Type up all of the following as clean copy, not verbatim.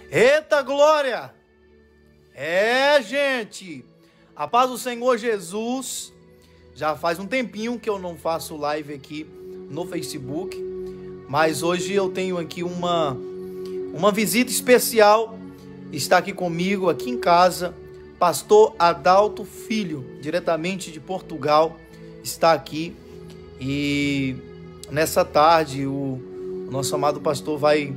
Eita glória! Gente, a paz do Senhor Jesus. Já faz um tempinho que eu não faço live aqui no Facebook, mas hoje eu tenho aqui uma visita especial. Está aqui comigo, aqui em casa, pastor Adalto Filho, diretamente de Portugal, está aqui. E nessa tarde o nosso amado pastor vai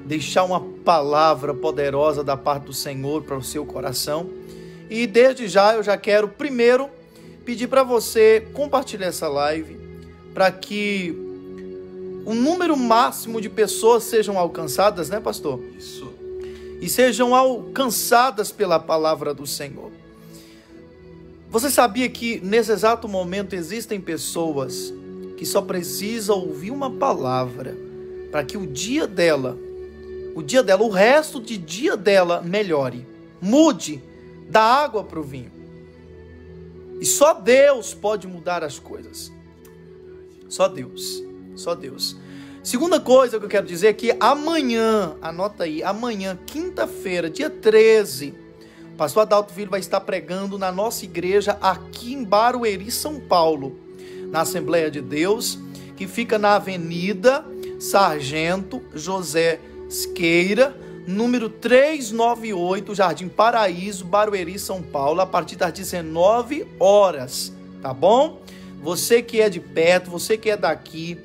deixar uma palavra poderosa da parte do Senhor para o seu coração. E desde já eu já quero primeiro pedir para você compartilhar essa live para que o número máximo de pessoas sejam alcançadas, né, pastor? Isso. E sejam alcançadas pela palavra do Senhor. Você sabia que nesse exato momento existem pessoas que só precisam ouvir uma palavra para que o resto de dia dela melhore, mude da água para o vinho. E só Deus pode mudar as coisas. Só Deus. Só Deus. Segunda coisa que eu quero dizer é que amanhã, anota aí, amanhã, quinta-feira, dia 13, o pastor Adalto Filho vai estar pregando na nossa igreja aqui em Barueri, São Paulo, na Assembleia de Deus, que fica na Avenida Sargento José Squeira, número 398, Jardim Paraíso, Barueri, São Paulo, a partir das 19 horas, tá bom? Você que é de perto, você que é daqui,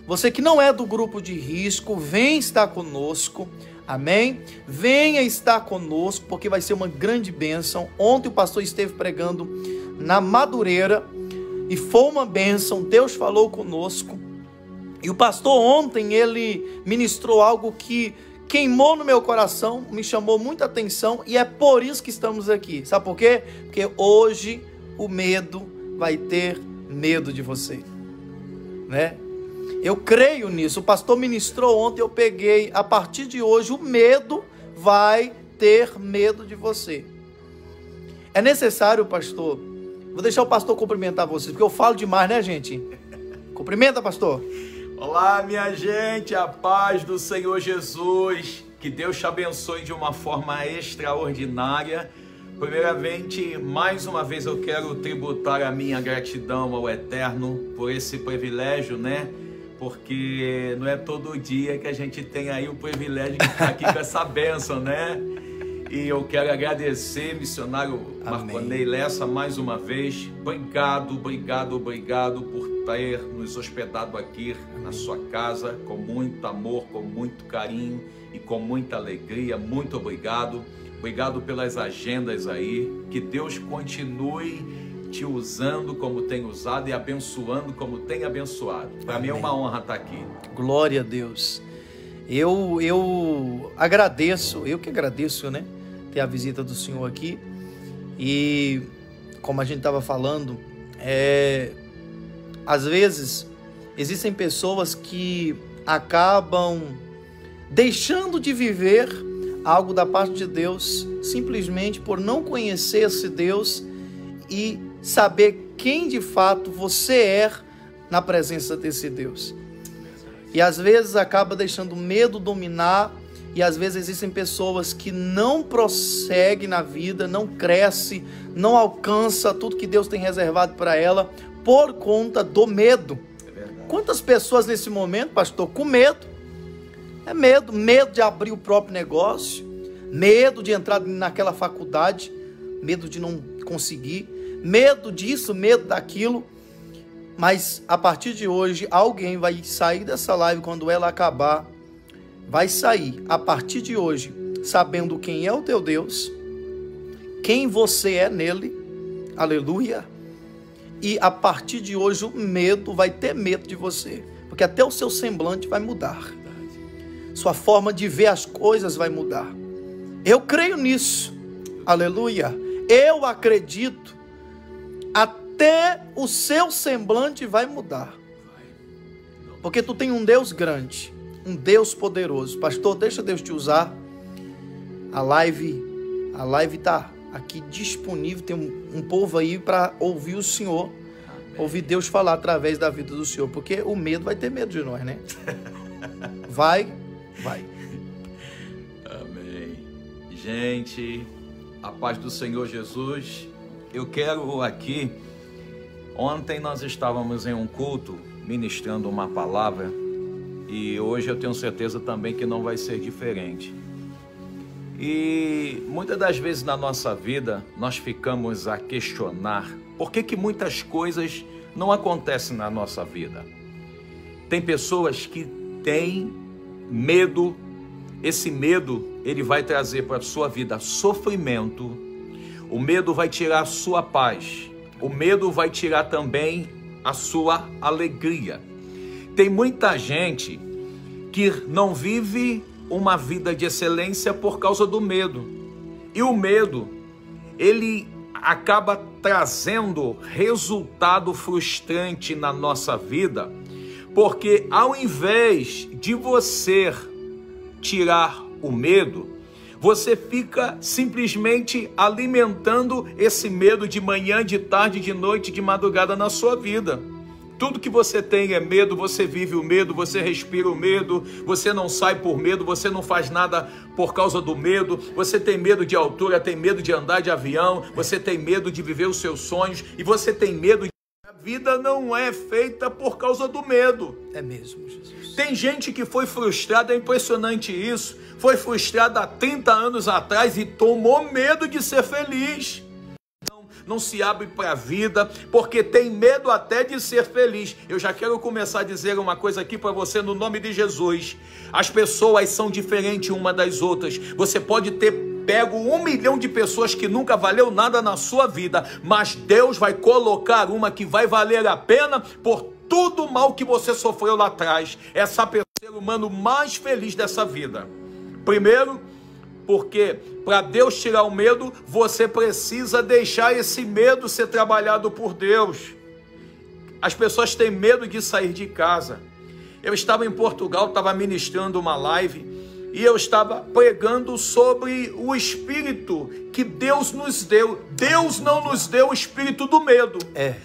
você que não é do grupo de risco, vem estar conosco, amém? Venha estar conosco, porque vai ser uma grande bênção. Ontem o pastor esteve pregando na Madureira e foi uma bênção, Deus falou conosco. E o pastor ontem, ele ministrou algo que queimou no meu coração, me chamou muita atenção e é por isso que estamos aqui. Sabe por quê? Porque hoje o medo vai ter medo de você, né? Eu creio nisso. O pastor ministrou ontem, eu peguei. A partir de hoje o medo vai ter medo de você. É necessário, pastor. Vou deixar o pastor cumprimentar vocês, porque eu falo demais, né, gente? Cumprimenta, pastor. Olá, minha gente, a paz do Senhor Jesus, que Deus te abençoe de uma forma extraordinária. Primeiramente, mais uma vez eu quero tributar a minha gratidão ao Eterno por esse privilégio, né? Porque não é todo dia que a gente tem aí o privilégio de estar aqui com essa bênção, né? E eu quero agradecer, missionário Marconei Lessa, mais uma vez. Obrigado por ter nos hospedado aqui na sua casa, com muito amor, com muito carinho e com muita alegria. Muito obrigado. Obrigado pelas agendas aí. Que Deus continue te usando como tem usado e abençoando como tem abençoado. Para mim é uma honra estar aqui. Glória a Deus. Eu agradeço, eu que agradeço, né? Ter a visita do Senhor aqui. E como a gente estava falando, às vezes existem pessoas que acabam deixando de viver algo da parte de Deus simplesmente por não conhecer esse Deus e saber quem de fato você é na presença desse Deus. E às vezes acaba deixando o medo dominar, e às vezes existem pessoas que não prosseguem na vida, não cresce, não alcança tudo que Deus tem reservado para ela por conta do medo. Quantas pessoas nesse momento, pastor, com medo? É medo de abrir o próprio negócio, medo de entrar naquela faculdade, medo de não conseguir, medo disso, medo daquilo. Mas a partir de hoje, alguém vai sair dessa live quando ela acabar, vai sair a partir de hoje, sabendo quem é o teu Deus, quem você é nele, aleluia. E a partir de hoje o medo vai ter medo de você, porque até o seu semblante vai mudar, sua forma de ver as coisas vai mudar. Eu creio nisso, aleluia. Eu acredito, até o seu semblante vai mudar, porque tu tem um Deus grande, um Deus poderoso. Pastor, deixa Deus te usar. A live está aqui disponível, tem um povo aí para ouvir o Senhor, ouvir Deus falar através da vida do Senhor, porque o medo vai ter medo de nós, né? Vai. Amém. gente, a paz do Senhor Jesus. Eu quero aqui, ontem nós estávamos em um culto ministrando uma palavra e hoje eu tenho certeza também que não vai ser diferente. E muitas das vezes na nossa vida nós ficamos a questionar por que muitas coisas não acontecem na nossa vida. Tem pessoas que têm medo. Esse medo, ele vai trazer para a sua vida sofrimento. O medo vai tirar a sua paz. O medo vai tirar também a sua alegria. Tem muita gente que não vive uma vida de excelência por causa do medo. E o medo, ele acaba trazendo resultado frustrante na nossa vida, porque ao invés de você tirar o medo, você fica simplesmente alimentando esse medo de manhã, de tarde, de noite, de madrugada na sua vida. Tudo que você tem é medo, você vive o medo, você respira o medo, você não sai por medo, você não faz nada por causa do medo, você tem medo de altura, tem medo de andar de avião, você tem medo de viver os seus sonhos e você tem medo de... A vida não é feita por causa do medo. É mesmo, Jesus. Tem gente que foi frustrada, é impressionante isso, foi frustrada há 30 anos atrás e tomou medo de ser feliz. Não se abre para a vida, porque tem medo até de ser feliz. Eu já quero começar a dizer uma coisa aqui para você no nome de Jesus. As pessoas são diferentes uma das outras. Você pode ter pego 1 milhão de pessoas que nunca valeu nada na sua vida, mas Deus vai colocar uma que vai valer a pena por tudo o mal que você sofreu lá atrás. Essa pessoa é o ser humano mais feliz dessa vida. Primeiro, porque para Deus tirar o medo, você precisa deixar esse medo ser trabalhado por Deus. As pessoas têm medo de sair de casa. Eu estava em Portugal, estava ministrando uma live e eu estava pregando sobre o espírito que Deus nos deu. Deus não nos deu o espírito do medo.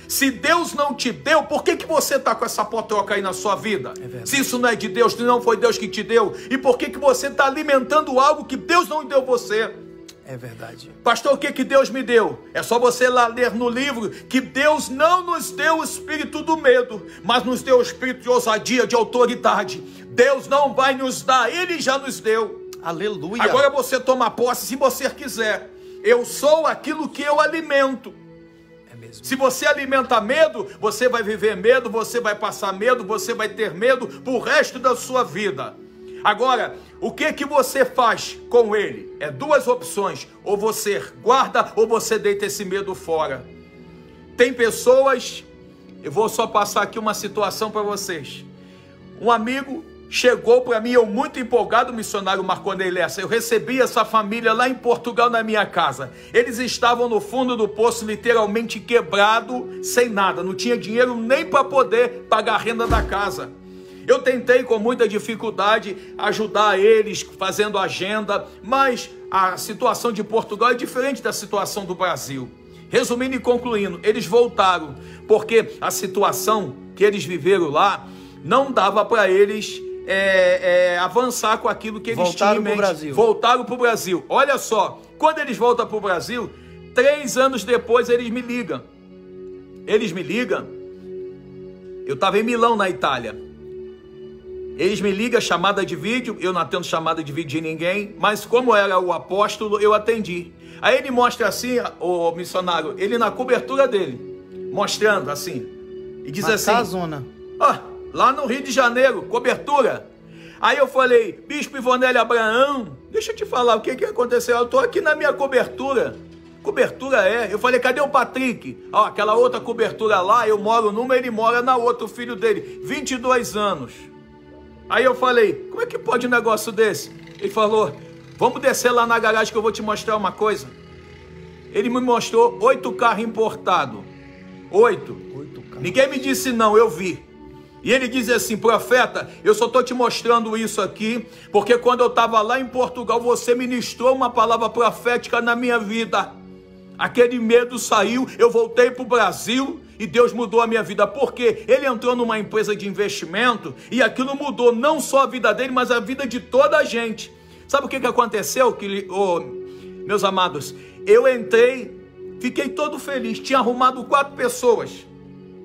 Se Deus não te deu, por que você está com essa potroca aí na sua vida? Se isso não é de Deus, se não foi Deus que te deu, e por que você está alimentando algo que Deus não deu você? É verdade. Pastor, o que Deus me deu? É só você lá ler no livro que Deus não nos deu o espírito do medo, mas nos deu o espírito de ousadia, de autoridade. Deus não vai nos dar, Ele já nos deu. Aleluia. Agora você toma posse se você quiser. Eu sou aquilo que eu alimento. É mesmo. Se você alimenta medo, você vai viver medo, você vai passar medo, você vai ter medo pro resto da sua vida. Agora, o que você faz com ele? É 2 opções. Ou você guarda ou você deita esse medo fora. Tem pessoas... Eu vou só passar aqui uma situação para vocês. Um amigo chegou para mim, eu muito empolgado, o missionário Marconei Lessa. Eu recebi essa família lá em Portugal na minha casa. Eles estavam no fundo do poço, literalmente quebrado, sem nada. Não tinha dinheiro nem para poder pagar a renda da casa. Eu tentei com muita dificuldade ajudar eles, fazendo agenda, mas a situação de Portugal é diferente da situação do Brasil. Resumindo e concluindo, eles voltaram, porque a situação que eles viveram lá não dava para eles avançar com aquilo que eles tinham em mente. Voltaram para o Brasil. Olha só, quando eles voltam para o Brasil, 3 anos depois eles me ligam. Eu estava em Milão, na Itália. Eles me ligam, chamada de vídeo, eu não atendo chamada de vídeo de ninguém, mas como era o apóstolo, eu atendi. Aí ele mostra assim, o missionário, ele na cobertura dele, mostrando assim, e diz assim, lá no Rio de Janeiro, cobertura. Aí eu falei, Bispo Ivonele Abraão, deixa eu te falar o que aconteceu, eu estou aqui na minha cobertura. Cobertura eu falei, cadê o Patrick? Aquela outra cobertura lá, eu moro numa, ele mora na outra, o filho dele, 22 anos. Aí eu falei, como é que pode um negócio desse? Ele falou, vamos descer lá na garagem que eu vou te mostrar uma coisa. Ele me mostrou 8 carros importados. 8 carros. Ninguém me disse não, eu vi. E ele diz assim, profeta, eu só estou te mostrando isso aqui, porque quando eu estava lá em Portugal, você ministrou uma palavra profética na minha vida. Aquele medo saiu, eu voltei para o Brasil e Deus mudou a minha vida. Porque ele entrou numa empresa de investimento e aquilo mudou não só a vida dele, mas a vida de toda a gente. Sabe o que aconteceu? meus amados, eu entrei, fiquei todo feliz, tinha arrumado 4 pessoas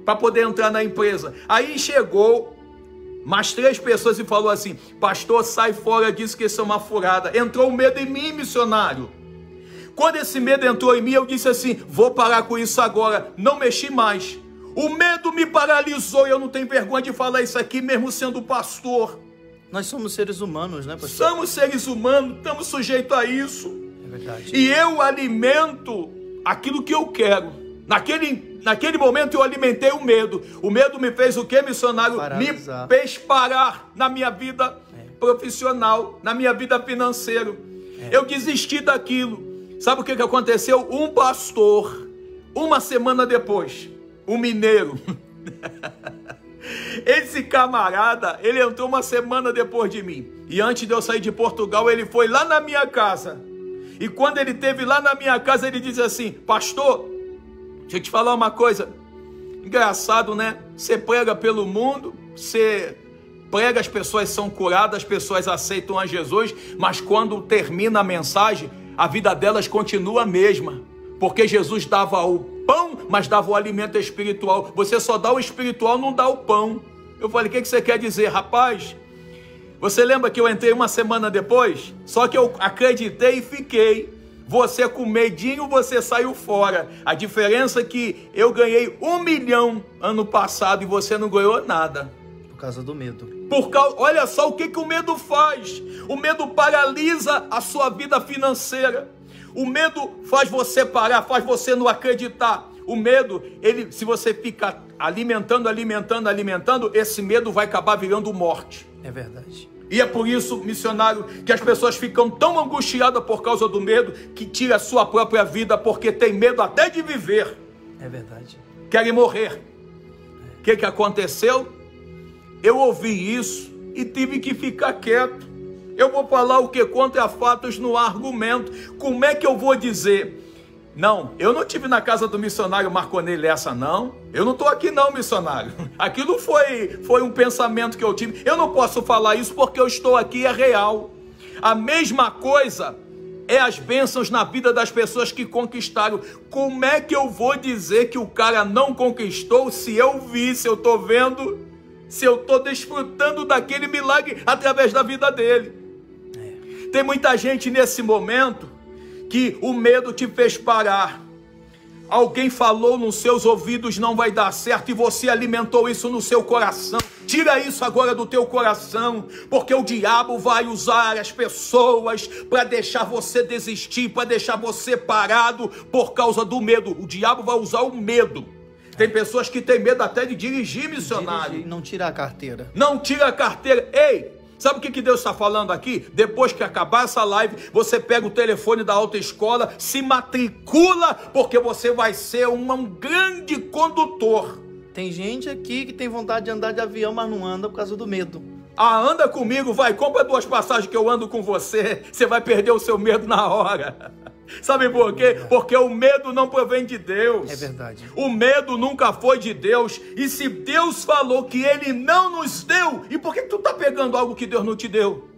para poder entrar na empresa. Aí chegou mais 3 pessoas e falou assim: pastor, sai fora disso que isso é uma furada. Entrou o medo em mim, missionário. Quando esse medo entrou em mim, eu disse assim: vou parar com isso agora, não mexi mais. O medo me paralisou e eu não tenho vergonha de falar isso aqui, mesmo sendo pastor. Nós somos seres humanos, né, pastor? Somos seres humanos, estamos sujeitos a isso. É verdade. E eu alimento aquilo que eu quero. Naquele momento eu alimentei o medo. O medo me fez o quê, missionário? Paralisar. Me fez parar na minha vida profissional, na minha vida financeira. Eu desisti daquilo. Sabe o que aconteceu? Um pastor, uma semana depois, um mineiro, esse camarada, ele entrou uma semana depois de mim. E antes de eu sair de Portugal, ele foi lá na minha casa. E quando ele esteve lá na minha casa, ele disse assim: pastor, deixa eu te falar uma coisa. Engraçado, né? Você prega pelo mundo, você prega, as pessoas são curadas, as pessoas aceitam a Jesus, mas quando termina a mensagem, a vida delas continua a mesma. Porque Jesus dava o pão, mas dava o alimento espiritual. Você só dá o espiritual, não dá o pão. Eu falei: o que você quer dizer, rapaz? Você lembra que eu entrei uma semana depois? Só que eu acreditei e fiquei. Você com medinho, você saiu fora. A diferença é que eu ganhei 1 milhão ano passado e você não ganhou nada. Por causa do medo. Olha só o que o medo faz. O medo paralisa a sua vida financeira. O medo faz você parar, faz você não acreditar. O medo, se você fica alimentando, esse medo vai acabar virando morte. É verdade. E é por isso, missionário, que as pessoas ficam tão angustiadas por causa do medo, que tira a sua própria vida, porque tem medo até de viver. É verdade. Querem morrer. O que aconteceu? Eu ouvi isso e tive que ficar quieto. Eu vou falar o que contra fatos no argumento. Como é que eu vou dizer? Não, eu não estive na casa do missionário Marconei Lessa, não. Eu não estou aqui não, missionário. Aquilo foi um pensamento que eu tive. Eu não posso falar isso porque eu estou aqui, é real. A mesma coisa é as bênçãos na vida das pessoas que conquistaram. Como é que eu vou dizer que o cara não conquistou se eu vi, se eu estou vendo, se eu estou desfrutando daquele milagre através da vida dele? Tem muita gente nesse momento que o medo te fez parar. Alguém falou nos seus ouvidos: não vai dar certo, e você alimentou isso no seu coração. Tira isso agora do teu coração, porque o diabo vai usar as pessoas para deixar você desistir, para deixar você parado por causa do medo. O diabo vai usar o medo. Tem pessoas que têm medo até de dirigir, missionário. Não tira a carteira. Não tira a carteira. Ei! Sabe o que Deus está falando aqui? Depois que acabar essa live, você pega o telefone da autoescola, se matricula, porque você vai ser um grande condutor. Tem gente aqui que tem vontade de andar de avião, mas não anda por causa do medo. Ah, anda comigo, vai, compra 2 passagens que eu ando com você. Você vai perder o seu medo na hora. Sabe por quê? Porque o medo não provém de Deus. É verdade. O medo nunca foi de Deus. E se Deus falou que Ele não nos deu, e por que tu tá pegando algo que Deus não te deu?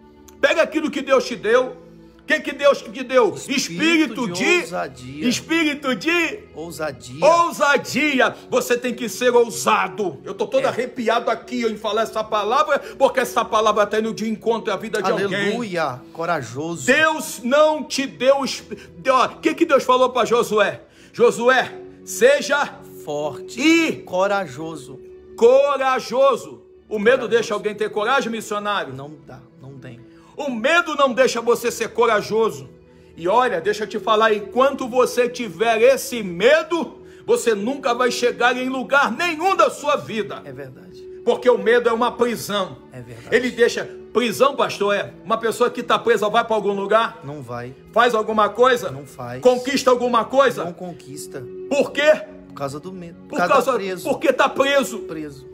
Pega aquilo que Deus te deu. O que Deus te deu? Espírito de ousadia. Espírito de ousadia. Ousadia. Você tem que ser ousado. Eu estou todo arrepiado aqui em falar essa palavra, porque essa palavra está indo de encontro à vida de alguém. Aleluia. Corajoso. Deus não te deu... O que Deus falou para Josué? Josué, seja forte e corajoso. Corajoso. O medo deixa alguém ter coragem, missionário? Não dá, não tem. O medo não deixa você ser corajoso. E olha, deixa eu te falar, enquanto você tiver esse medo, você nunca vai chegar em lugar nenhum da sua vida. É verdade. Porque o medo é uma prisão. É verdade. Ele deixa... Prisão, pastor, é uma pessoa que está presa, vai para algum lugar? Não vai. Faz alguma coisa? Não faz. Conquista alguma coisa? Não conquista. Por quê? Por causa do medo. Porque está preso.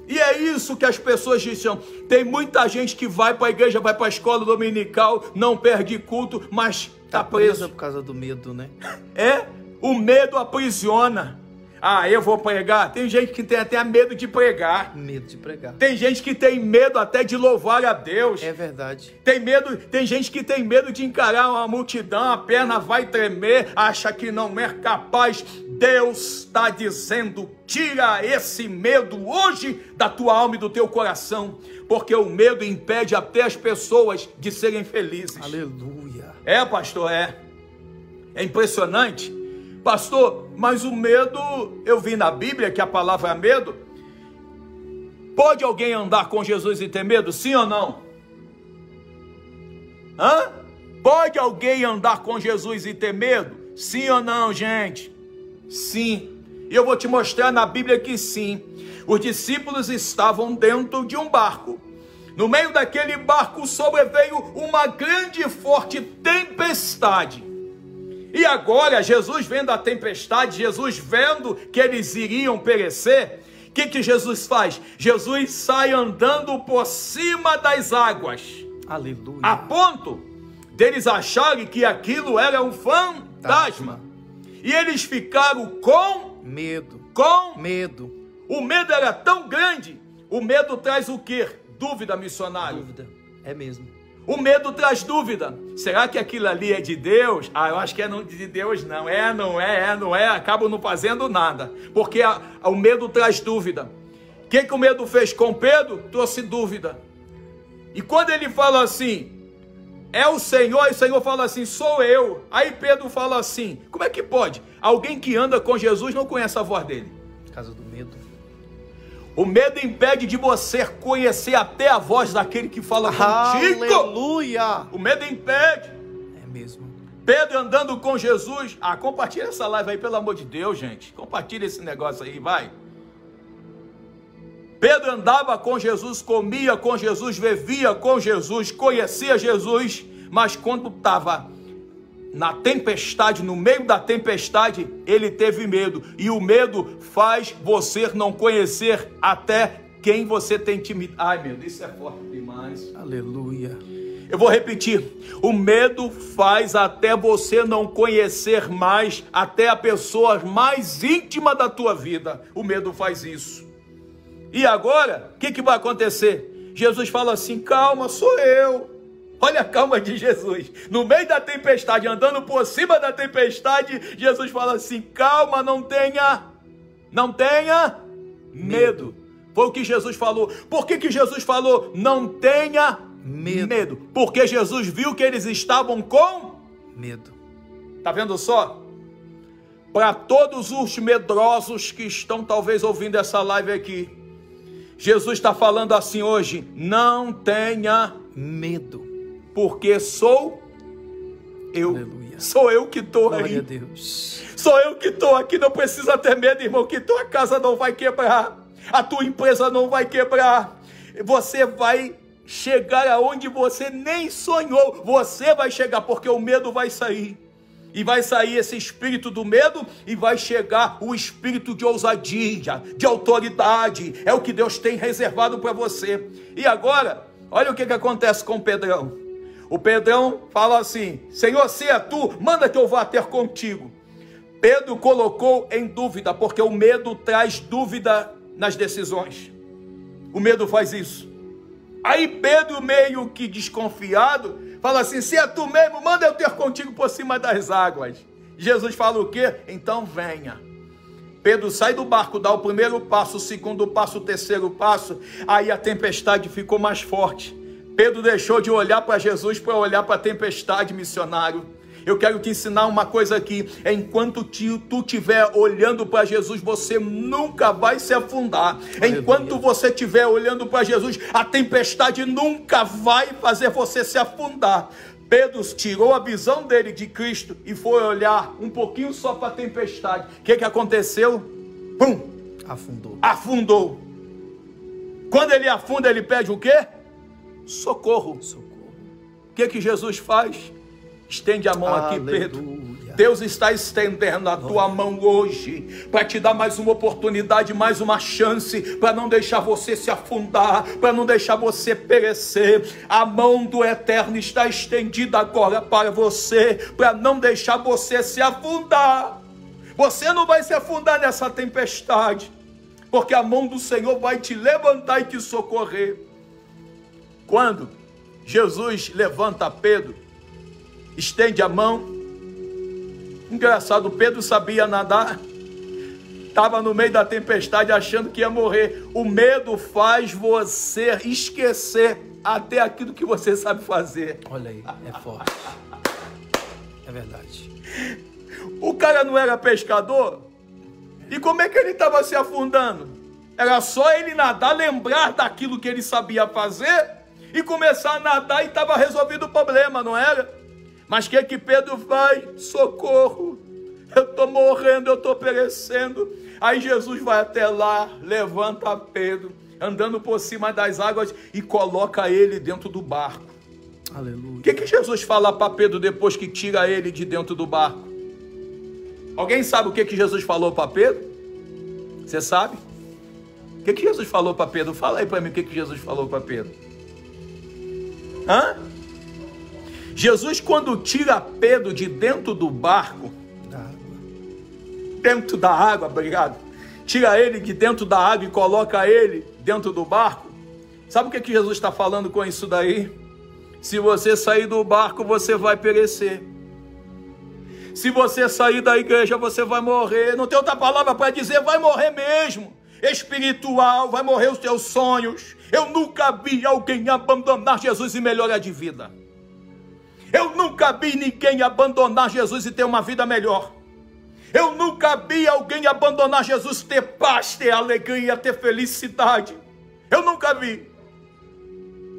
E é isso que as pessoas dizem. Tem muita gente que vai para a igreja, vai para a escola dominical, não perde culto, mas está preso. Por causa do medo, né? É, o medo aprisiona. Ah, eu vou pregar. Tem gente que tem até medo de pregar. Medo de pregar. Tem gente que tem medo até de louvar a Deus. É verdade. Tem gente que tem medo de encarar uma multidão, a perna vai tremer, acha que não é capaz. Deus está dizendo, tira esse medo hoje da tua alma e do teu coração, porque o medo impede até as pessoas de serem felizes. Aleluia. É, pastor, é. É impressionante. Pastor, mas o medo, eu vi na Bíblia que a palavra é medo. Pode alguém andar com Jesus e ter medo? Sim ou não? Hã? Pode alguém andar com Jesus e ter medo? Sim ou não, gente? Sim. E eu vou te mostrar na Bíblia que sim. Os discípulos estavam dentro de um barco. No meio daquele barco sobreveio uma grande e forte tempestade. E agora, Jesus vendo a tempestade, Jesus vendo que eles iriam perecer, o que Jesus faz? Jesus sai andando por cima das águas. Aleluia. A ponto deles acharem que aquilo era um fantasma. E eles ficaram com medo. Medo. O medo era tão grande. O medo traz o quê? Dúvida, missionário. Dúvida. É mesmo. O medo traz dúvida. Será que aquilo ali é de Deus? Ah, eu acho que é de Deus não. Não é. Acabam não fazendo nada. Porque o medo traz dúvida. O que o medo fez com Pedro? Trouxe dúvida. E quando ele fala assim, é o Senhor, e o Senhor fala assim, sou eu. Aí Pedro fala assim, como é que pode? Alguém que anda com Jesus não conhece a voz dele. Por causa do medo. O medo impede de você conhecer até a voz daquele que fala contigo. Aleluia! O medo impede. É mesmo. Pedro andando com Jesus. Ah, compartilha essa live aí, pelo amor de Deus, gente. Compartilha esse negócio aí, vai. Pedro andava com Jesus, comia com Jesus, vivia com Jesus, conhecia Jesus, mas quando estava na tempestade, no meio da tempestade, ele teve medo. E o medo faz você não conhecer até quem você tem intimidade. Ai, meu Deus, isso é forte demais. Aleluia. Eu vou repetir. O medo faz até você não conhecer mais até a pessoa mais íntima da tua vida. O medo faz isso. E agora, o que vai acontecer? Jesus fala assim, calma, sou eu. Olha a calma de Jesus. No meio da tempestade, andando por cima da tempestade, Jesus fala assim, calma, não tenha medo. Foi o que Jesus falou. Por que Jesus falou, não tenha medo? Porque Jesus viu que eles estavam com medo. Tá vendo só? Para todos os medrosos que estão talvez ouvindo essa live aqui, Jesus está falando assim hoje, não tenha medo. Porque sou eu. Aleluia. Sou eu que estou aí. Glória a Deus. Sou eu que estou aqui. Não precisa ter medo, irmão, que tua casa não vai quebrar. A tua empresa não vai quebrar. Você vai chegar aonde você nem sonhou. Você vai chegar, porque o medo vai sair. E vai sair esse espírito do medo e vai chegar o espírito de ousadia, de autoridade. É o que Deus tem reservado para você. E agora, olha o que acontece com o Pedrão. O Pedrão fala assim, Senhor, se é tu, manda que eu vá ter contigo. Pedro colocou em dúvida, porque o medo traz dúvida nas decisões. O medo faz isso. Aí Pedro, meio que desconfiado, fala assim, se é tu mesmo, manda eu ter contigo por cima das águas. Jesus fala o quê? Então venha. Pedro sai do barco, dá o primeiro passo, o segundo passo, o terceiro passo, aí a tempestade ficou mais forte. Pedro deixou de olhar para Jesus para olhar para a tempestade, missionário. Eu quero te ensinar uma coisa aqui. Enquanto tu estiver olhando para Jesus, você nunca vai se afundar. Aleluia. Enquanto você estiver olhando para Jesus, a tempestade nunca vai fazer você se afundar. Pedro tirou a visão dele de Cristo e foi olhar um pouquinho só para a tempestade. O que aconteceu? Pum! Afundou. Quando ele afunda, ele pede o quê? Socorro. O que Jesus faz? Estende a mão. Aleluia. Aqui, Pedro. Deus está estendendo a tua mão hoje para te dar mais uma oportunidade, mais uma chance, para não deixar você se afundar, para não deixar você perecer. A mão do Eterno está estendida agora para você, para não deixar você se afundar, Você não vai se afundar nessa tempestade, porque a mão do Senhor vai te levantar e te socorrer. Quando Jesus levanta Pedro, estende a mão. Engraçado, Pedro sabia nadar, estava no meio da tempestade achando que ia morrer. O medo faz você esquecer até aquilo que você sabe fazer. Olha aí, é forte. É verdade. O cara não era pescador? E como é que ele estava se afundando? Era só ele nadar, lembrar daquilo que ele sabia fazer e começar a nadar e estava resolvido o problema, não era? Mas o que Pedro faz? Socorro, eu estou morrendo, eu estou perecendo. Aí Jesus vai até lá, levanta Pedro, andando por cima das águas e coloca ele dentro do barco. Aleluia. O que Jesus fala para Pedro depois que tira ele de dentro do barco? Alguém sabe o que Jesus falou para Pedro? Você sabe? O que Jesus falou para Pedro? Fala aí para mim o que Jesus falou para Pedro. Hã? Jesus, quando tira Pedro de dentro do barco, dentro da água, obrigado, tira ele de dentro da água e coloca ele dentro do barco, sabe o que Jesus está falando com isso daí? Se você sair do barco, você vai perecer. Se você sair da igreja, você vai morrer. Não tem outra palavra para dizer, vai morrer mesmo. Espiritual, vai morrer os teus sonhos. Eu nunca vi alguém abandonar Jesus e melhorar de vida. Eu nunca vi ninguém abandonar Jesus e ter uma vida melhor. Eu nunca vi alguém abandonar Jesus, ter paz, ter alegria, ter felicidade. Eu nunca vi.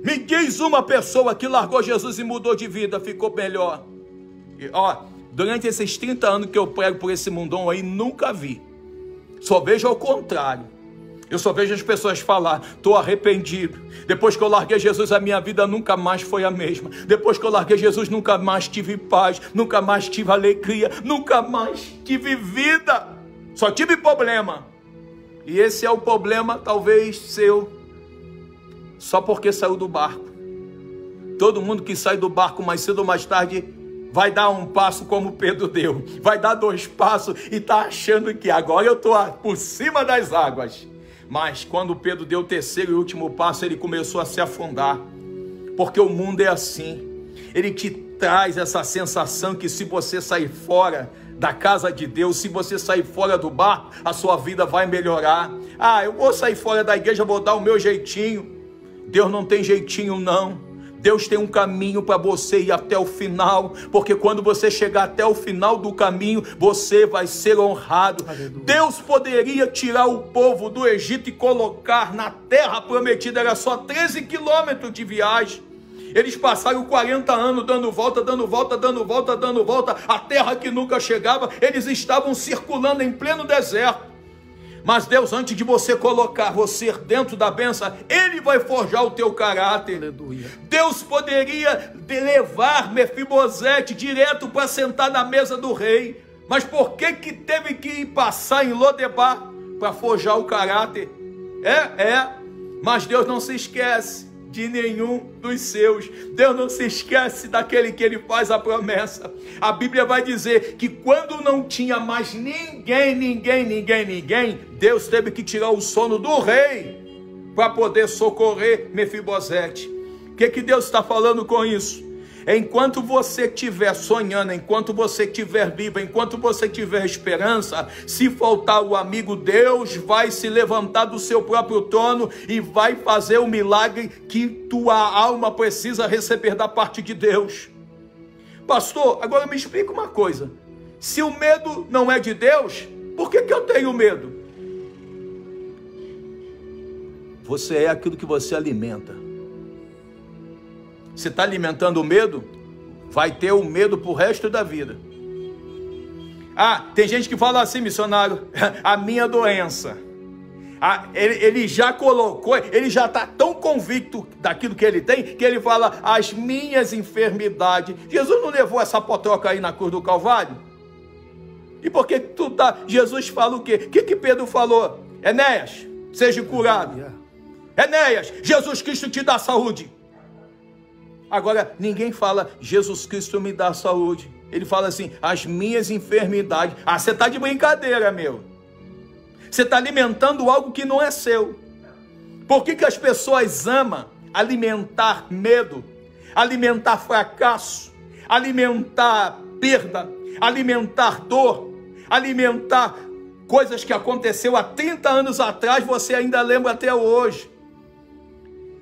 Me diz uma pessoa que largou Jesus e mudou de vida, ficou melhor. E, durante esses 30 anos que eu prego por esse mundão aí, nunca vi. Só vejo ao contrário. Eu só vejo as pessoas falar, estou arrependido. Depois que eu larguei Jesus, a minha vida nunca mais foi a mesma. Depois que eu larguei Jesus, nunca mais tive paz, nunca mais tive alegria, nunca mais tive vida. Só tive problema. E esse é o problema, talvez, seu, só porque saiu do barco. Todo mundo que sai do barco mais cedo ou mais tarde vai dar um passo como Pedro deu. Vai dar 2 passos e está achando que agora eu estou por cima das águas. Mas quando Pedro deu o 3º e último passo, ele começou a se afundar. Porque o mundo é assim. Ele te traz essa sensação que se você sair fora da casa de Deus, se você sair fora do barco, a sua vida vai melhorar. Eu vou sair fora da igreja, vou dar o meu jeitinho. Deus não tem jeitinho não. Deus tem um caminho para você ir até o final, porque quando você chegar até o final do caminho, você vai ser honrado. Aleluia. Deus poderia tirar o povo do Egito e colocar na terra prometida, era só 13 quilômetros de viagem. Eles passaram 40 anos dando volta, dando volta, dando volta, dando volta, a terra que nunca chegava, eles estavam circulando em pleno deserto. Mas Deus, antes de você colocar você dentro da bênção, Ele vai forjar o teu caráter. Aleluia. Deus poderia levar Mefibosete direto para sentar na mesa do rei. Mas por que teve que passar em Lodebar para forjar o caráter? Mas Deus não se esquece de nenhum dos seus. Deus não se esquece daquele que Ele faz a promessa. A Bíblia vai dizer que quando não tinha mais ninguém, Deus teve que tirar o sono do rei para poder socorrer Mefibosete. O que Deus está falando com isso? Enquanto você estiver sonhando, enquanto você estiver vivo, enquanto você tiver esperança, se faltar o amigo, Deus vai se levantar do seu próprio trono e vai fazer o milagre que tua alma precisa receber da parte de Deus. Pastor, agora me explica uma coisa. Se o medo não é de Deus, por que eu tenho medo? Você é aquilo que você alimenta. Você está alimentando o medo, vai ter o medo para o resto da vida. Tem gente que fala assim, missionário, a minha doença. Ele já colocou, ele já está tão convicto daquilo que ele tem, que ele fala, as minhas enfermidades. Jesus não levou essa potroca aí na cruz do Calvário? E por que tu tá? Jesus fala o quê? O que Pedro falou? Enéas, seja curado. Enéas, Jesus Cristo te dá saúde. Agora, ninguém fala, Jesus Cristo me dá saúde. ele fala assim, as minhas enfermidades. Ah, você está de brincadeira, meu. Você está alimentando algo que não é seu. Por que as pessoas amam alimentar medo, alimentar fracasso, alimentar perda, alimentar dor, alimentar coisas que aconteceu há 30 anos atrás, você ainda lembra até hoje?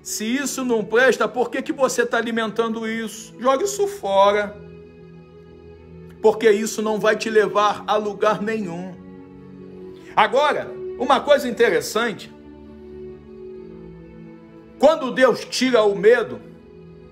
Se isso não presta, por que você está alimentando isso? Joga isso fora. Porque isso não vai te levar a lugar nenhum. Agora, uma coisa interessante. Quando Deus tira o medo,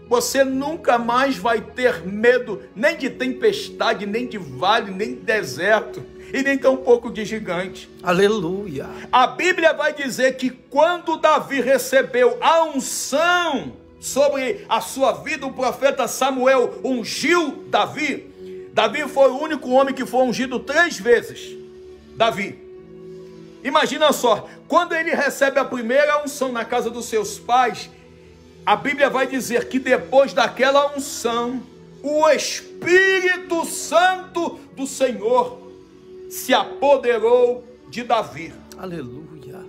você nunca mais vai ter medo nem de tempestade, nem de vale, nem de deserto, e nem tampouco de gigante. Aleluia! A Bíblia vai dizer que quando Davi recebeu a unção sobre a sua vida, o profeta Samuel ungiu Davi. Davi foi o único homem que foi ungido 3 vezes. Davi. Imagina só, quando ele recebe a primeira unção na casa dos seus pais, a Bíblia vai dizer que depois daquela unção, o Espírito Santo do Senhor se apoderou de Davi. Aleluia.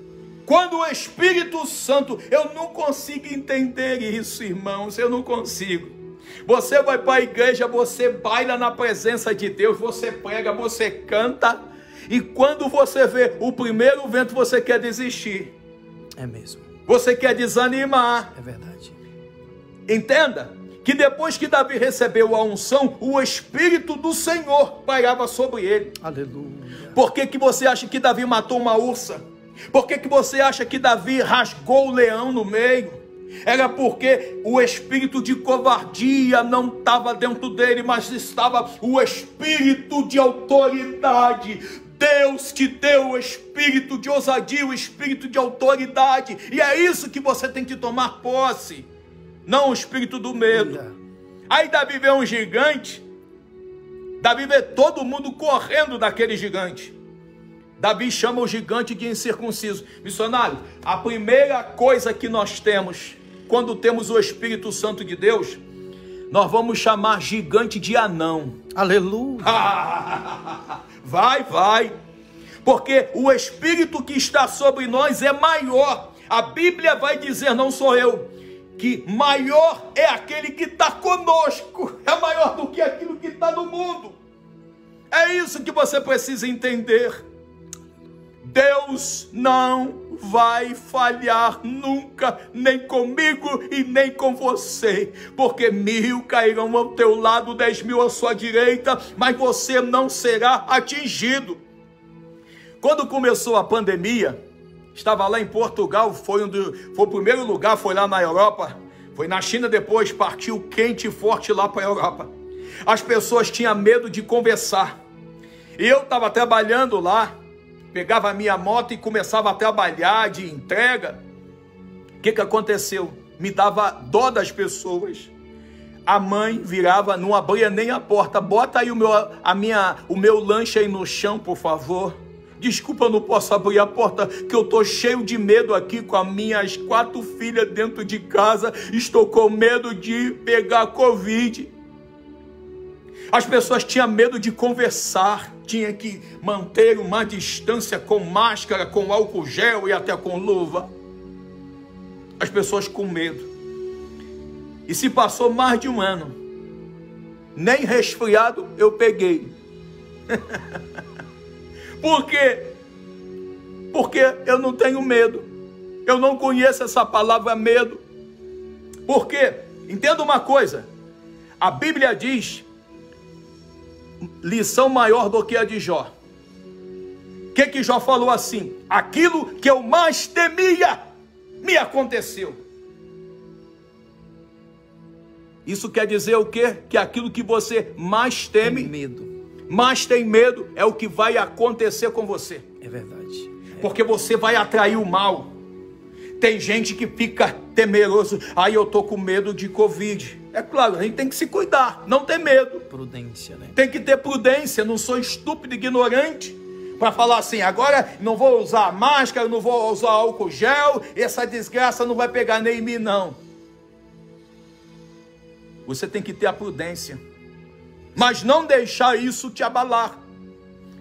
Quando o Espírito Santo, eu não consigo entender isso, irmãos, eu não consigo. Você vai para a igreja, você baila na presença de Deus, você prega, você canta, e quando você vê o primeiro vento, você quer desistir. É mesmo. Você quer desanimar. É verdade. Entenda que depois que Davi recebeu a unção, o Espírito do Senhor pairava sobre ele. Aleluia. Por que você acha que Davi matou uma ursa? Por que você acha que Davi rasgou o leão no meio? Era porque o espírito de covardia não estava dentro dele, mas estava o espírito de autoridade. Deus te deu o espírito de ousadia, o espírito de autoridade. E é isso que você tem que tomar posse. Não o espírito do medo. Aí Davi vê um gigante. Davi vê todo mundo correndo daquele gigante. Davi chama o gigante de incircunciso. Missionário, a primeira coisa que nós temos, quando temos o Espírito Santo de Deus, nós vamos chamar gigante de anão. Aleluia. Vai. Porque o Espírito que está sobre nós é maior. A Bíblia vai dizer, não sou eu, que maior é aquele que está conosco. É maior do que aquilo que está no mundo. É isso que você precisa entender. Deus não vai falhar nunca, nem comigo e nem com você, porque 1000 cairão ao teu lado, 10.000 à sua direita, mas você não será atingido. Quando começou a pandemia, estava lá em Portugal, foi o primeiro lugar, foi lá na Europa, foi na China depois, partiu quente e forte lá para a Europa. As pessoas tinham medo de conversar, e eu estava trabalhando lá, pegava a minha moto e começava a trabalhar de entrega. O que aconteceu? Me dava dó das pessoas. A mãe virava, não abria nem a porta. Bota aí o meu lanche aí no chão, por favor. Desculpa, eu não posso abrir a porta, que eu estou cheio de medo aqui com as minhas 4 filhas dentro de casa. Estou com medo de pegar Covid. As pessoas tinham medo de conversar, tinha que manter uma distância com máscara, com álcool gel e até com luva. As pessoas com medo. E se passou mais de um ano, nem resfriado eu peguei. Por quê? Porque eu não tenho medo. Eu não conheço essa palavra medo. Por quê? Entenda uma coisa. A Bíblia diz, lição maior do que a de Jó. O que Jó falou assim? Aquilo que eu mais temia me aconteceu. Isso quer dizer o quê? Que aquilo que você mais teme, mais tem medo, é o que vai acontecer com você. É verdade. Porque você vai atrair o mal. Tem gente que fica temeroso. Eu tô com medo de Covid. É claro, a gente tem que se cuidar, não ter medo. Prudência, né? Tem que ter prudência, não sou estúpido, ignorante, para falar assim, agora não vou usar máscara, não vou usar álcool gel, essa desgraça não vai pegar nem em mim, não. Você tem que ter a prudência. Mas não deixar isso te abalar.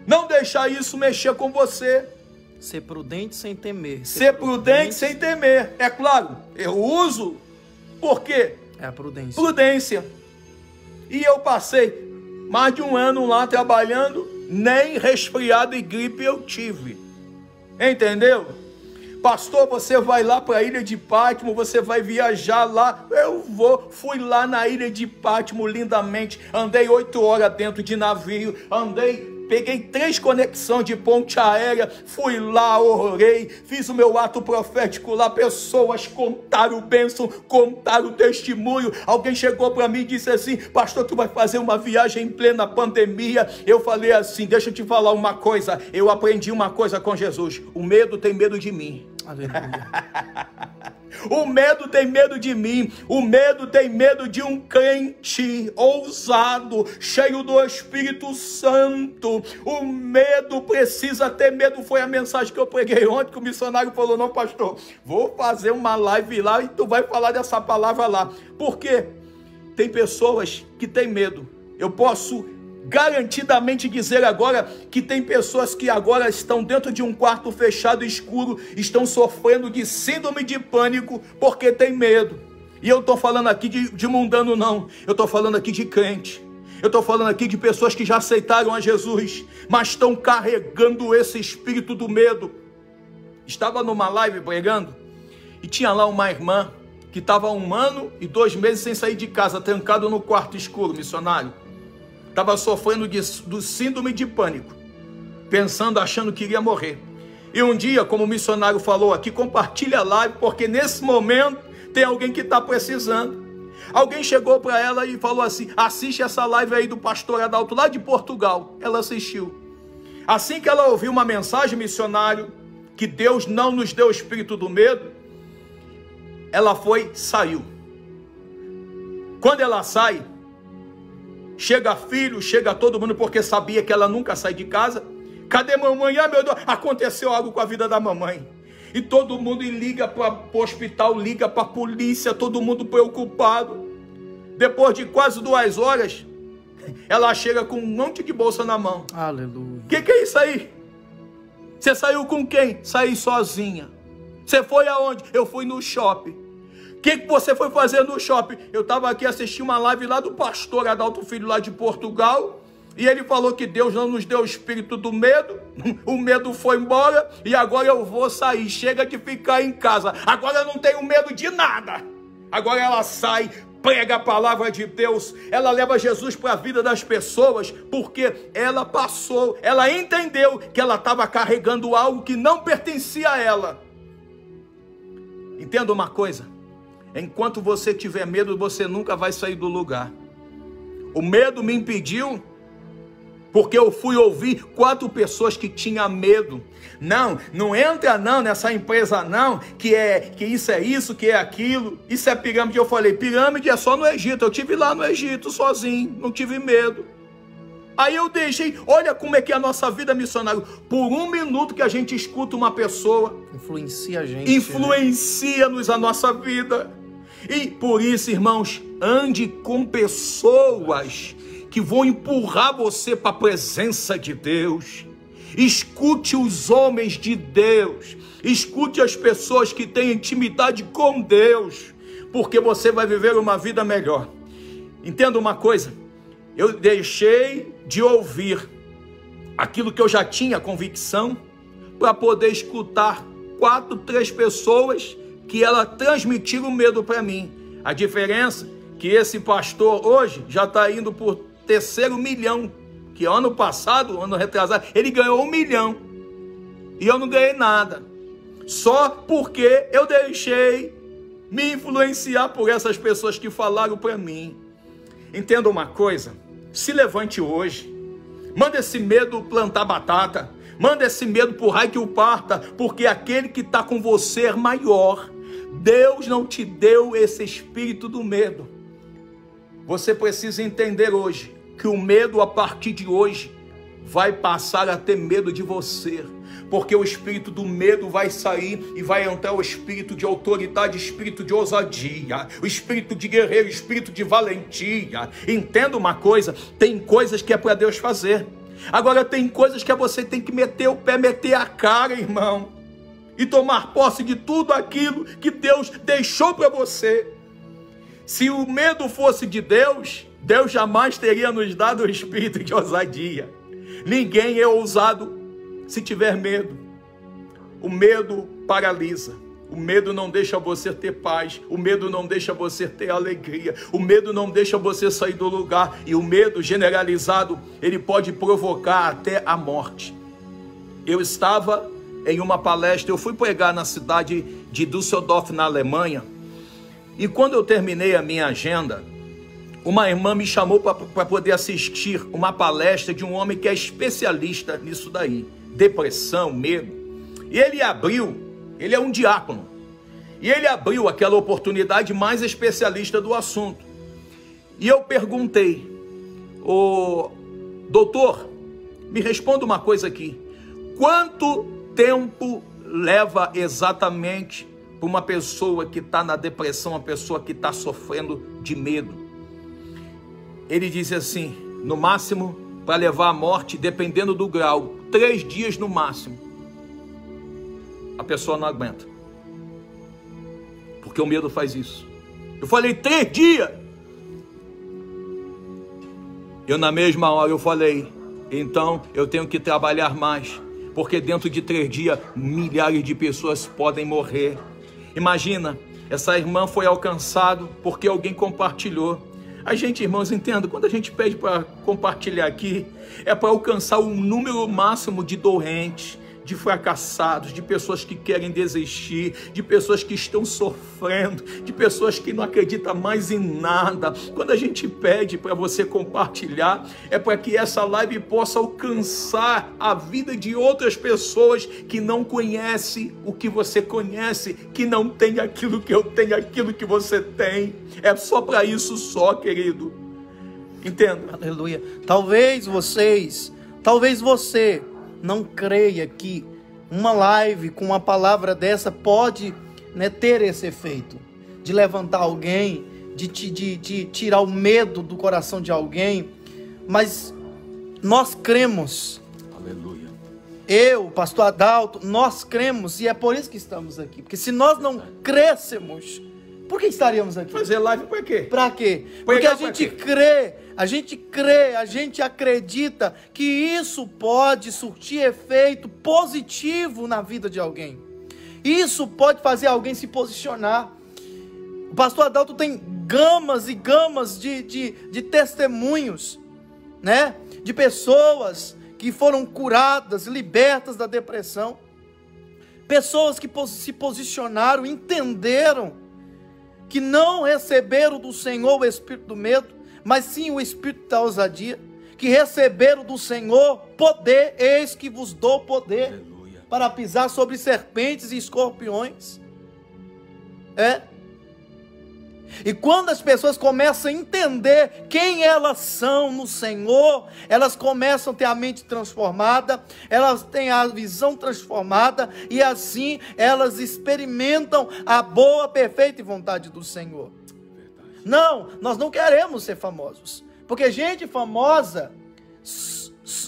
Não deixar isso mexer com você. Ser prudente sem temer. Ser prudente sem temer. É claro, eu uso. Por quê? É a prudência. Prudência. E eu passei mais de um ano lá trabalhando, nem resfriado e gripe eu tive. Entendeu? Pastor, você vai lá para a ilha de Pátimo, você vai viajar lá. Eu vou. Fui lá na ilha de Pátimo lindamente. Andei 8 horas dentro de navio. Peguei 3 conexões de ponte aérea, fui lá, orei, fiz o meu ato profético lá, pessoas contaram o bênção, contaram o testemunho. Alguém chegou para mim e disse assim: pastor, tu vai fazer uma viagem em plena pandemia. Eu falei assim: deixa eu te falar uma coisa, eu aprendi uma coisa com Jesus: o medo tem medo de mim. Aleluia. O medo tem medo de mim. O medo tem medo de um crente ousado, cheio do Espírito Santo. O medo precisa ter medo. Foi a mensagem que eu preguei ontem, que o missionário falou: não, pastor, vou fazer uma live lá e tu vai falar dessa palavra lá. Por quê? Tem pessoas que têm medo. Eu posso garantidamente dizer agora que tem pessoas que agora estão dentro de um quarto fechado escuro, estão sofrendo de síndrome de pânico porque tem medo. E eu estou falando aqui de mundano não, eu estou falando aqui de crente. Eu estou falando aqui de pessoas que já aceitaram a Jesus, mas estão carregando esse espírito do medo. Estava numa live pregando e tinha lá uma irmã que estava há 1 ano e 2 meses sem sair de casa, trancado no quarto escuro, missionário. Estava sofrendo do síndrome de pânico, pensando, achando que iria morrer. E um dia, como o missionário falou aqui, compartilha a live, porque nesse momento tem alguém que está precisando. Alguém chegou para ela e falou assim: assiste essa live aí do pastor Adalto, lá de Portugal. Ela assistiu. Assim que ela ouviu uma mensagem, missionário, que Deus não nos deu o espírito do medo, ela saiu. Quando ela sai, chega filho, chega todo mundo, porque sabia que ela nunca sai de casa. Cadê mamãe? Ah, meu Deus, aconteceu algo com a vida da mamãe. E todo mundo liga para o hospital, liga para a polícia, todo mundo preocupado. Depois de quase 2 horas, ela chega com um monte de bolsa na mão. Aleluia. O que é isso aí? Você saiu com quem? Saí sozinha. Você foi aonde? Eu fui no shopping. O que você foi fazer no shopping? Eu estava aqui assistindo uma live lá do pastor Adalto Filho, lá de Portugal, e ele falou que Deus não nos deu o espírito do medo, o medo foi embora, e agora eu vou sair, chega de ficar em casa, agora eu não tenho medo de nada. Agora ela sai, prega a palavra de Deus, ela leva Jesus para a vida das pessoas, porque ela passou, ela entendeu que ela estava carregando algo que não pertencia a ela. Entenda uma coisa: enquanto você tiver medo, você nunca vai sair do lugar. O medo me impediu, porque eu fui ouvir 4 pessoas que tinham medo. Não entra não nessa empresa não, que isso é isso, que é aquilo. Isso é pirâmide. Eu falei: pirâmide é só no Egito. Eu tive lá no Egito sozinho, não tive medo. Aí eu deixei. Olha como é que é a nossa vida, missionário. Por 1 minuto que a gente escuta uma pessoa, influencia a gente, influencia-nos a nossa vida. E por isso, irmãos, ande com pessoas que vão empurrar você para a presença de Deus. Escute os homens de Deus. Escute as pessoas que têm intimidade com Deus, porque você vai viver uma vida melhor. Entenda uma coisa: eu deixei de ouvir aquilo que eu já tinha convicção para poder escutar 4, 3 pessoas que ela transmitiram o medo para mim. A diferença é que esse pastor hoje já está indo por 3º milhão, que ano passado, ano retrasado, ele ganhou 1 milhão. E eu não ganhei nada. Só porque eu deixei me influenciar por essas pessoas que falaram para mim. Entenda uma coisa: se levante hoje. Manda esse medo plantar batata. Manda esse medo pro raio que o parta, porque aquele que está com você é maior. Deus não te deu esse espírito do medo. Você precisa entender hoje que o medo, a partir de hoje, vai passar a ter medo de você, porque o espírito do medo vai sair e vai entrar o espírito de autoridade, espírito de ousadia, o espírito de guerreiro, o espírito de valentia. Entenda uma coisa, tem coisas que é para Deus fazer, agora tem coisas que você tem que meter o pé, meter a cara, irmão, e tomar posse de tudo aquilo que Deus deixou para você. Se o medo fosse de Deus, Deus jamais teria nos dado o espírito de ousadia. Ninguém é ousado se tiver medo. O medo paralisa. O medo não deixa você ter paz. O medo não deixa você ter alegria. O medo não deixa você sair do lugar. E o medo generalizado, ele pode provocar até a morte. Eu estava em uma palestra, eu fui pregar na cidade de Düsseldorf, na Alemanha. E quando eu terminei a minha agenda, uma irmã me chamou para poder assistir uma palestra de um homem que é especialista nisso daí. Depressão, medo. E ele é um diácono. E ele abriu aquela oportunidade mais especialista do assunto. E eu perguntei, doutor, me responda uma coisa aqui. Quanto tempo leva exatamente para uma pessoa que está na depressão, uma pessoa que está sofrendo de medo? Ele disse assim, no máximo, para levar à morte, dependendo do grau, 3 dias no máximo. A pessoa não aguenta. Porque o medo faz isso. Eu falei, 3 dias? Eu na mesma hora eu falei, então eu tenho que trabalhar mais. Porque dentro de 3 dias, milhares de pessoas podem morrer. Imagina, essa irmã foi alcançada porque alguém compartilhou. A gente, irmãos, entenda, quando a gente pede para compartilhar aqui, é para alcançar um número máximo de doentes, de fracassados, de pessoas que querem desistir, de pessoas que estão sofrendo, de pessoas que não acreditam mais em nada. Quando a gente pede para você compartilhar, é para que essa live possa alcançar a vida de outras pessoas que não conhecem o que você conhece, que não tem aquilo que eu tenho, aquilo que você tem. É só para isso só, querido. Entenda. Aleluia. Talvez você não creia que uma live com uma palavra dessa pode, ter esse efeito de levantar alguém, de tirar o medo do coração de alguém, mas nós cremos. Aleluia. Eu, pastor Adalto, nós cremos, e é por isso que estamos aqui, porque se nós não crêssemos, por que estaríamos aqui? Fazer live para quê? Para quê? Porque a gente crê, a gente acredita que isso pode surtir efeito positivo na vida de alguém. Isso pode fazer alguém se posicionar. O pastor Adalto tem gamas e gamas de testemunhos, de pessoas que foram curadas, libertas da depressão. Pessoas que se posicionaram, entenderam que não receberam do Senhor o espírito do medo, mas sim o espírito da ousadia, que receberam do Senhor poder, eis que vos dou poder. Aleluia. Para pisar sobre serpentes e escorpiões. E quando as pessoas começam a entender quem elas são no Senhor, elas começam a ter a mente transformada, elas têm a visão transformada, e assim elas experimentam a boa, perfeita e vontade do Senhor. Não, nós não queremos ser famosos, porque gente famosa,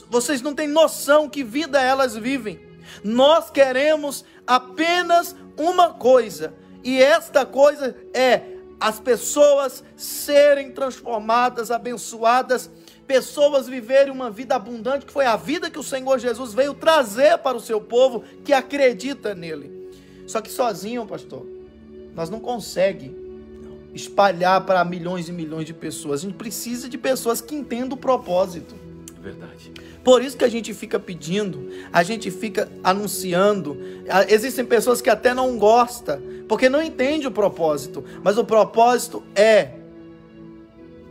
vocês não têm noção que vida elas vivem. Nós queremos apenas uma coisa, e esta coisa é as pessoas serem transformadas, abençoadas, pessoas viverem uma vida abundante, que foi a vida que o Senhor Jesus veio trazer para o seu povo, que acredita nele. Só que sozinho, pastor, nós não conseguimos espalhar para milhões e milhões de pessoas. A gente precisa de pessoas que entendam o propósito. Verdade. Por isso que a gente fica pedindo, a gente fica anunciando. Existem pessoas que até não gostam, porque não entendem o propósito. Mas o propósito é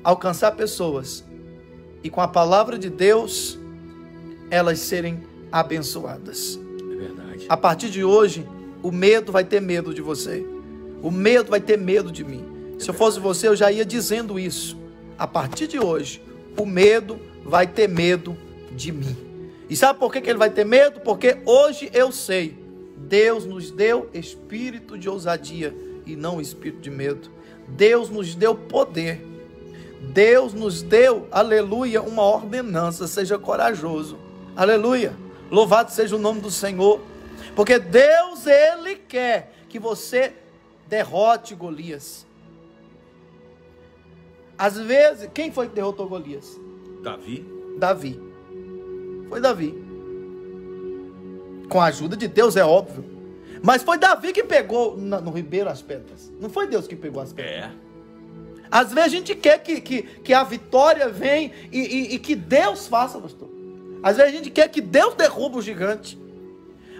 alcançar pessoas e com a palavra de Deus elas serem abençoadas. É verdade. A partir de hoje, o medo vai ter medo de você. O medo vai ter medo de mim. Se eu fosse você, eu já ia dizendo isso. A partir de hoje, o medo vai ter medo de mim. E sabe por que ele vai ter medo? Porque hoje eu sei, Deus nos deu espírito de ousadia e não espírito de medo. Deus nos deu poder. Deus nos deu, aleluia, uma ordenança, seja corajoso. Aleluia. Louvado seja o nome do Senhor. Porque Deus, Ele quer que você derrote Golias. Às vezes, quem foi que derrotou Golias? Davi. Foi Davi. Com a ajuda de Deus, é óbvio. Mas foi Davi que pegou no ribeiro as pedras. Não foi Deus que pegou as pedras. Às vezes a gente quer que a vitória venha e que Deus faça, pastor. Às vezes a gente quer que Deus derruba o gigante.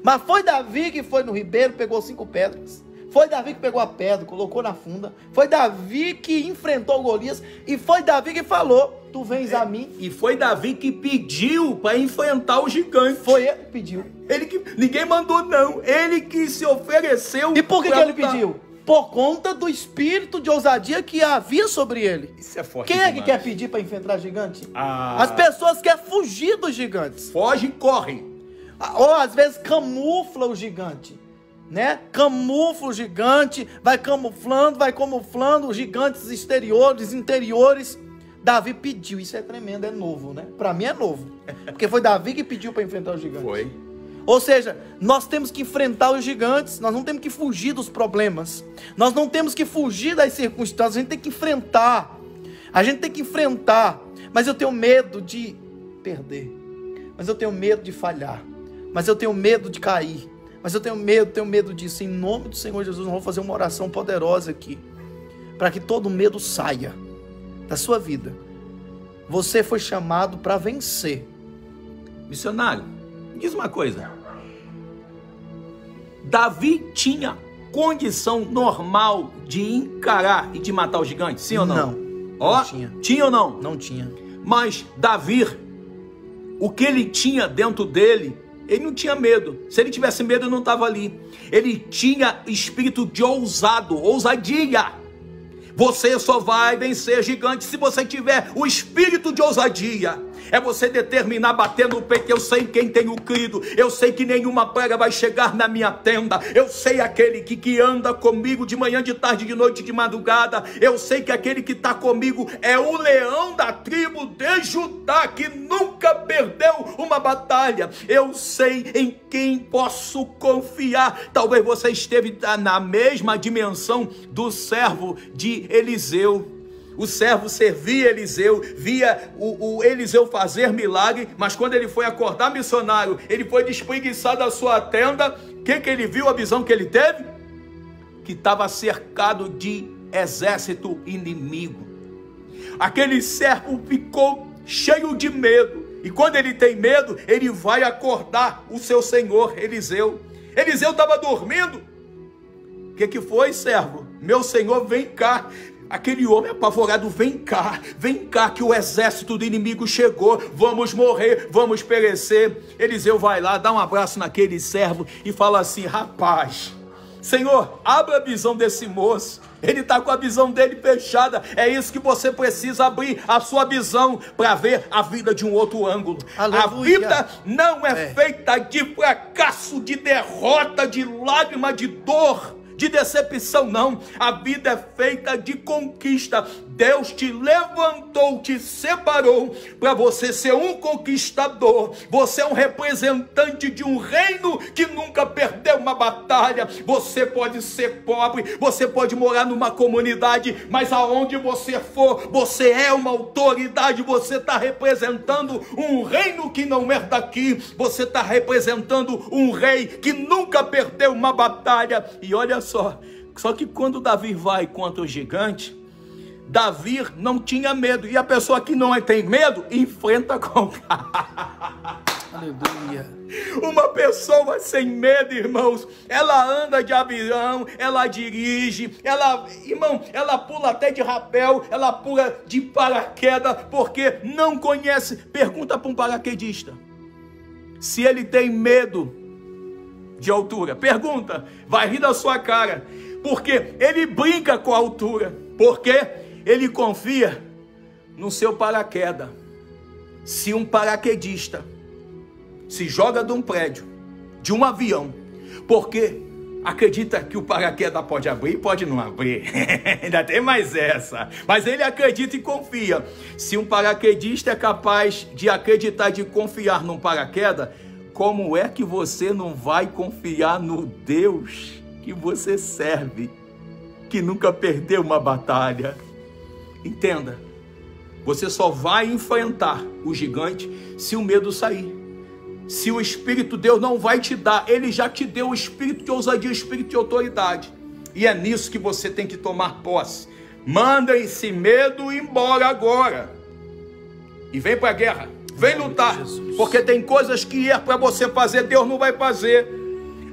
Mas foi Davi que foi no ribeiro, pegou 5 pedras. Foi Davi que pegou a pedra, colocou na funda. Foi Davi que enfrentou Golias. E foi Davi que falou, tu vens a mim. E foi Davi que pediu para enfrentar o gigante. Foi ele que pediu. Ninguém mandou não. Ele que se ofereceu. E por que ele pediu? Por conta do espírito de ousadia que havia sobre ele. Isso é forte. Quem é que quer pedir para enfrentar gigante? As pessoas querem fugir dos gigantes. Foge e corre. Ou às vezes camufla o gigante, né? Camufla o gigante, vai camuflando os gigantes exteriores, interiores. Davi pediu, isso é tremendo, é novo, né? Para mim é novo, porque foi Davi que pediu para enfrentar os gigantes. Foi. Ou seja, nós temos que enfrentar os gigantes, nós não temos que fugir dos problemas, nós não temos que fugir das circunstâncias, a gente tem que enfrentar, mas eu tenho medo de perder, mas eu tenho medo de falhar, mas eu tenho medo de cair, mas eu tenho medo disso. Em nome do Senhor Jesus, nós vamos fazer uma oração poderosa aqui, para que todo medo saia da sua vida. Você foi chamado para vencer. Missionário, me diz uma coisa. Davi tinha condição normal de encarar e de matar o gigante, sim ou não? Não tinha. Tinha ou não? Não tinha. Mas Davi, o que ele tinha dentro dele, ele não tinha medo. Se ele tivesse medo, ele não estava ali. Ele tinha espírito de ousadia. Você só vai vencer gigante se você tiver o espírito de ousadia. É você determinar, bater no peito. Eu sei quem tenho crido. Eu sei que nenhuma praga vai chegar na minha tenda. Eu sei aquele que anda comigo de manhã, de tarde, de noite, de madrugada. Eu sei que aquele que está comigo é o leão da tribo de Judá, que nunca perdeu uma batalha. Eu sei em quem posso confiar. Talvez você esteve na mesma dimensão do servo de Eliseu. O servo servia Eliseu, via o Eliseu fazer milagre, mas quando ele foi acordar, missionário, ele foi despreguiçar da sua tenda. O que ele viu, a visão que ele teve? Que estava cercado de exército inimigo. Aquele servo ficou cheio de medo, e quando ele tem medo, ele vai acordar o seu senhor Eliseu. Eliseu estava dormindo. O que foi, servo? Meu senhor, vem cá. Aquele homem apavorado, vem cá, que o exército do inimigo chegou, vamos morrer, vamos perecer. Eliseu vai lá, dá um abraço naquele servo e fala assim: rapaz, Senhor, abra a visão desse moço, ele está com a visão dele fechada. É isso que você precisa, abrir a sua visão para ver a vida de um outro ângulo. Aleluia. A vida não é feita de fracasso, de derrota, de lágrima, de dor, de decepção, não. A vida é feita de conquista. Deus te levantou, te separou para você ser um conquistador. Você é um representante de um reino que nunca perdeu uma batalha. Você pode ser pobre, você pode morar numa comunidade, mas aonde você for, você é uma autoridade. Você está representando um reino que não é daqui. Você está representando um rei que nunca perdeu uma batalha. E olha só que quando Davi vai contra o gigante, Davi não tinha medo. E a pessoa que não tem medo, enfrenta com... Aleluia. Uma pessoa sem medo, irmãos, ela anda de avião, ela dirige, ela pula até de rapel, ela pula de paraquedas, porque não conhece. Pergunta para um paraquedista se ele tem medo de altura. Pergunta, vai rir da sua cara, porque ele brinca com a altura, porque ele confia no seu paraquedas. Se um paraquedista se joga de um prédio, de um avião, porque acredita que o paraquedas pode abrir e pode não abrir. Ainda tem mais essa. Mas ele acredita e confia. Se um paraquedista é capaz de acreditar e de confiar num paraquedas, como é que você não vai confiar no Deus que você serve, que nunca perdeu uma batalha? Entenda, você só vai enfrentar o gigante se o medo sair. Se o Espírito de Deus não vai te dar, Ele já te deu o espírito de ousadia, o espírito de autoridade. E é nisso que você tem que tomar posse. Manda esse medo embora agora. E vem para a guerra, vem lutar. Porque tem coisas que é para você fazer, Deus não vai fazer.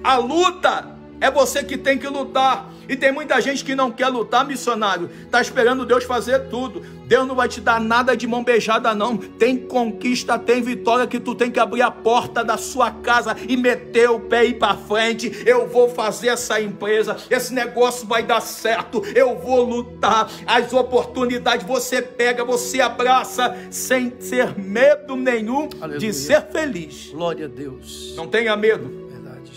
A luta é você que tem que lutar. E tem muita gente que não quer lutar, missionário. Está esperando Deus fazer tudo. Deus não vai te dar nada de mão beijada, não. Tem conquista, tem vitória, que tu tem que abrir a porta da sua casa e meter o pé e ir para frente. Eu vou fazer essa empresa, esse negócio vai dar certo. Eu vou lutar. As oportunidades você pega, você abraça, sem ter medo nenhum. Aleluia. De ser feliz. Glória a Deus. Não tenha medo.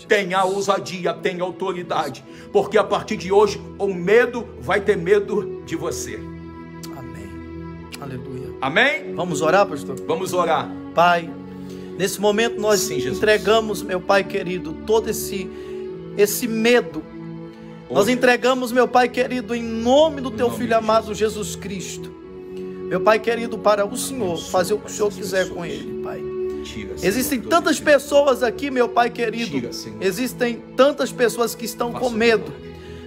Tenha ousadia, tenha autoridade, porque a partir de hoje o medo vai ter medo de você. Amém. Aleluia. Amém? Vamos orar, pastor? Vamos orar. Pai, nesse momento nós Sim, entregamos, meu Pai querido, todo esse medo. Nós entregamos, meu Pai querido, em nome do Teu Filho amado Jesus Cristo. Meu Pai querido, para o Senhor fazer o que o Senhor quiser com ele, Pai. Existem tantas pessoas aqui, meu Pai querido. Existem tantas pessoas que estão com medo.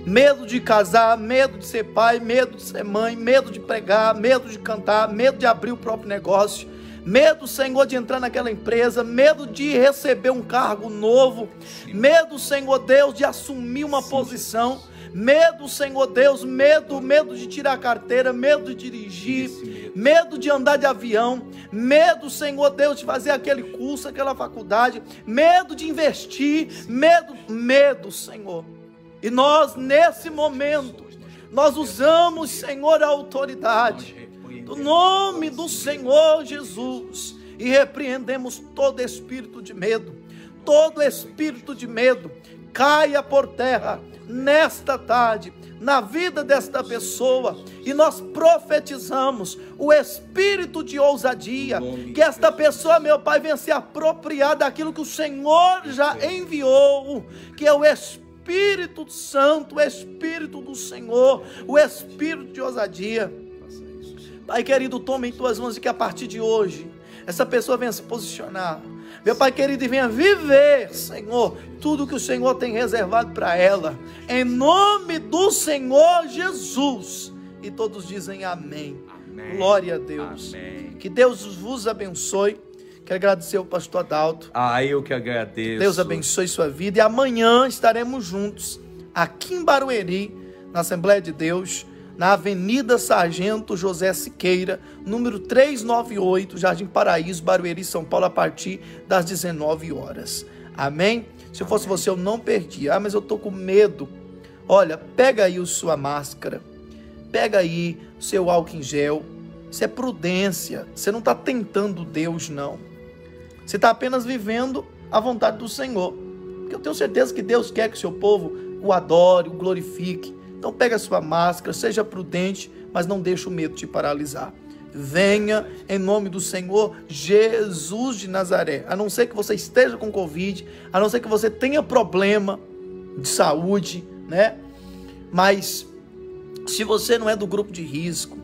Medo de casar, medo de ser pai, medo de ser mãe, medo de pregar, medo de cantar, medo de abrir o próprio negócio. Medo, Senhor, de entrar naquela empresa. Medo de receber um cargo novo. Medo, Senhor Deus, de assumir uma posição. Medo, Senhor Deus, medo de tirar a carteira, medo de dirigir, medo de andar de avião, medo, Senhor Deus, de fazer aquele curso, aquela faculdade, medo de investir, medo, Senhor. E nós, nesse momento, nós usamos, Senhor, a autoridade do nome do Senhor Jesus e repreendemos todo espírito de medo. Todo espírito de medo caia por terra nesta tarde, na vida desta pessoa, e nós profetizamos o espírito de ousadia, que esta pessoa, meu Pai, venha se apropriar daquilo que o Senhor já enviou, que é o Espírito Santo, o Espírito do Senhor, o Espírito de ousadia. Pai querido, toma em tuas mãos e que a partir de hoje essa pessoa venha se posicionar, meu Pai querido, e venha viver, Senhor, tudo que o Senhor tem reservado para ela, em nome do Senhor Jesus. E todos dizem amém. Amém. Glória a Deus. Amém. Que Deus vos abençoe. Quero agradecer ao pastor Adalto. Eu que agradeço. Deus abençoe sua vida. E amanhã estaremos juntos aqui em Barueri, na Assembleia de Deus, na Avenida Sargento José Siqueira, número 398, Jardim Paraíso, Barueri, São Paulo, a partir das 19 horas. Amém? Se eu fosse você, eu não perdia. Mas eu estou com medo. Olha, pega aí a sua máscara, pega aí o seu álcool em gel. Isso é prudência. Você não está tentando Deus, não. Você está apenas vivendo a vontade do Senhor. Porque eu tenho certeza que Deus quer que o seu povo o adore, o glorifique. Então pega a sua máscara, seja prudente, mas não deixe o medo te paralisar. Venha em nome do Senhor Jesus de Nazaré. A não ser que você esteja com Covid, a não ser que você tenha problema de saúde, né? Mas se você não é do grupo de risco,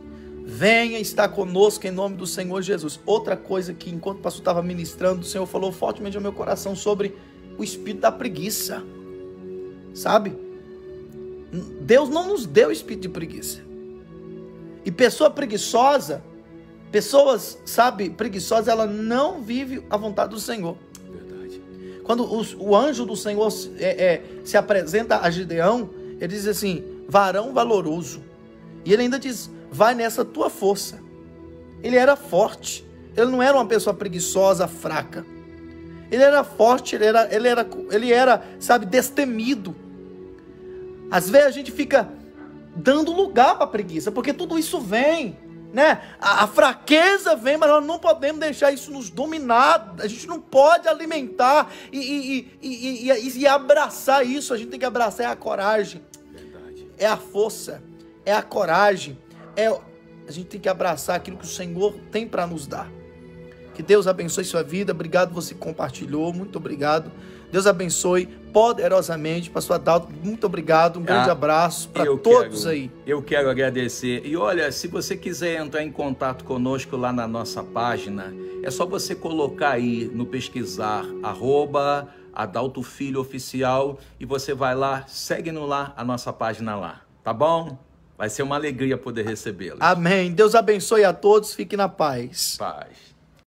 venha estar conosco em nome do Senhor Jesus. Outra coisa que enquanto o pastor estava ministrando, o Senhor falou fortemente ao meu coração sobre o espírito da preguiça. Sabe? Deus não nos deu espírito de preguiça. E pessoa preguiçosa, preguiçosa, ela não vive a vontade do Senhor. Verdade. Quando o anjo do Senhor se apresenta a Gideão, ele diz assim, varão valoroso. E ele ainda diz, vai nessa tua força. Ele era forte. Ele não era uma pessoa preguiçosa, fraca. Ele era forte, ele era, sabe, destemido. Às vezes a gente fica dando lugar para a preguiça, porque tudo isso vem. né? A fraqueza vem, mas nós não podemos deixar isso nos dominar. A gente não pode alimentar e abraçar isso. A gente tem que abraçar a coragem. Verdade. É a força, é a coragem, a gente tem que abraçar aquilo que o Senhor tem para nos dar. Que Deus abençoe sua vida. Obrigado, você que compartilhou. Muito obrigado. Deus abençoe poderosamente. Pastor Adalto, muito obrigado. Um grande abraço para todos aí. Eu quero agradecer. E olha, se você quiser entrar em contato conosco lá na nossa página, é só você colocar aí no pesquisar @Adalto Filho Oficial e você vai lá, segue-nos lá a nossa página lá, tá bom? Vai ser uma alegria poder recebê-los. Amém. Deus abençoe a todos. Fique na paz. Paz.